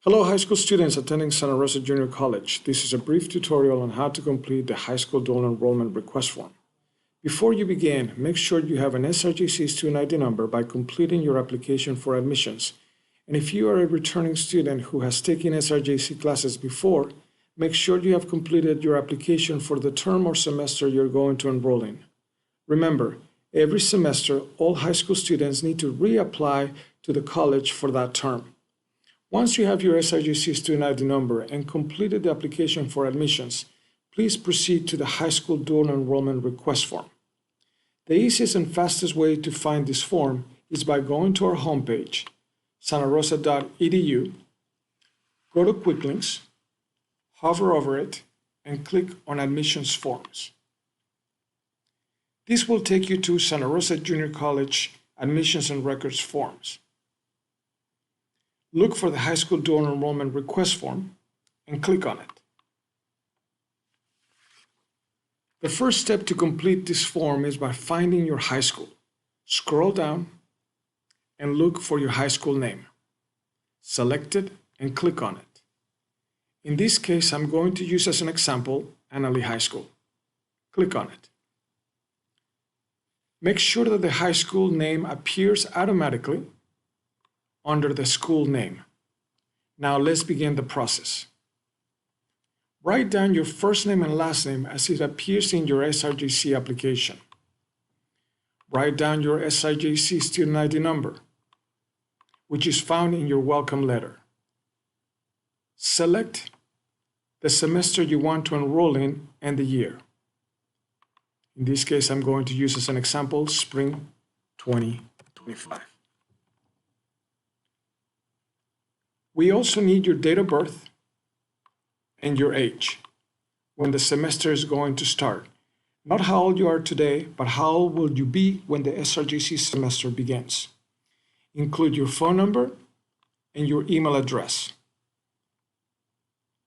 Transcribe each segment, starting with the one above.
Hello, high school students attending Santa Rosa Junior College. This is a brief tutorial on how to complete the high school dual enrollment request form. Before you begin, make sure you have an SRJC student ID number by completing your application for admissions. And if you are a returning student who has taken SRJC classes before, make sure you have completed your application for the term or semester you're going to enroll in. Remember, every semester, all high school students need to reapply to the college for that term. Once you have your SRJC student ID number and completed the application for admissions, please proceed to the high school dual enrollment request form. The easiest and fastest way to find this form is by going to our homepage, santarosa.edu, go to Quick Links, hover over it, and click on Admissions Forms. This will take you to Santa Rosa Junior College Admissions and Records Forms. Look for the high school dual enrollment request form and click on it. The first step to complete this form is by finding your high school. Scroll down and look for your high school name. Select it and click on it. In this case, I'm going to use as an example Annalee High School. Click on it. Make sure that the high school name appears automatically under the school name. Now let's begin the process. Write down your first name and last name as it appears in your SRJC application. Write down your SRJC student ID number, which is found in your welcome letter. Select the semester you want to enroll in and the year. In this case, I'm going to use as an example, spring 2025. We also need your date of birth and your age when the semester is going to start. Not how old you are today, but how old will you be when the SRJC semester begins. Include your phone number and your email address.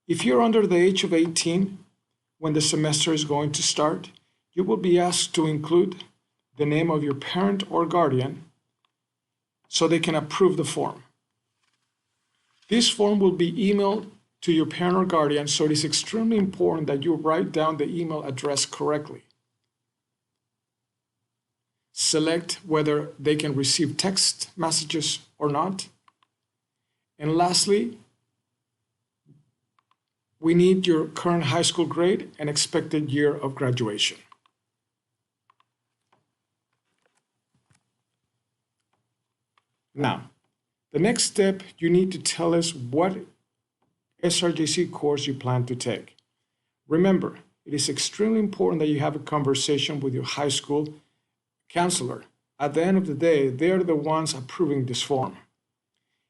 If you're under the age of 18 when the semester is going to start, you will be asked to include the name of your parent or guardian so they can approve the form. This form will be emailed to your parent or guardian, so it is extremely important that you write down the email address correctly. Select whether they can receive text messages or not. And lastly, we need your current high school grade and expected year of graduation. Now, the next step, you need to tell us what SRJC course you plan to take. Remember, it is extremely important that you have a conversation with your high school counselor. At the end of the day, they are the ones approving this form.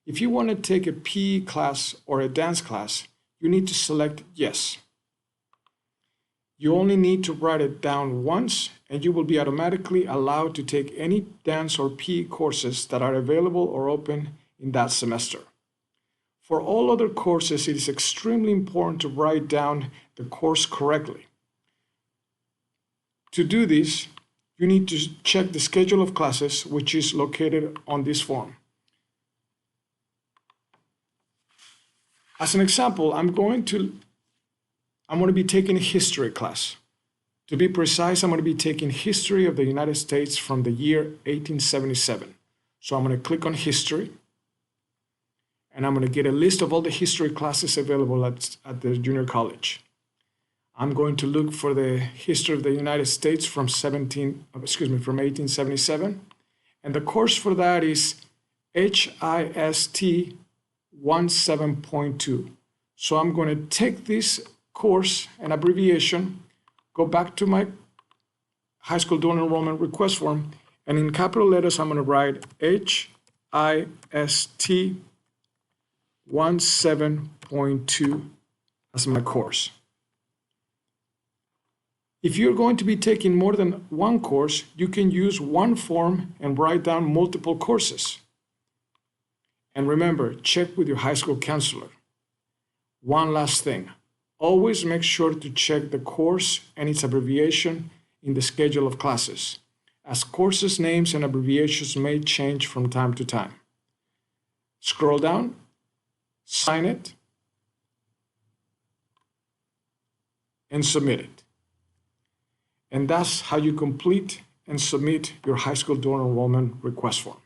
If you want to take a PE class or a dance class, you need to select yes. You only need to write it down once, and you will be automatically allowed to take any dance or PE courses that are available or open in that semester. For all other courses, it is extremely important to write down the course correctly. To do this, you need to check the schedule of classes, which is located on this form. As an example, I'm going to be taking a history class. To be precise, I'm going to be taking history of the United States from the year 1877. So I'm going to click on history, and I'm going to get a list of all the history classes available at the junior college. I'm going to look for the history of the United States from 1877, and the course for that is HIST 17.2. So I'm going to take this course and abbreviation, go back to my high school dual enrollment request form, and in capital letters, I'm going to write HIST 17.2 as my course. If you're going to be taking more than one course, you can use one form and write down multiple courses. And remember, check with your high school counselor. One last thing, always make sure to check the course and its abbreviation in the schedule of classes, as courses' names and abbreviations may change from time to time. Scroll down, sign sign it, and submit it. And that's how you complete and submit your high school dual enrollment request form.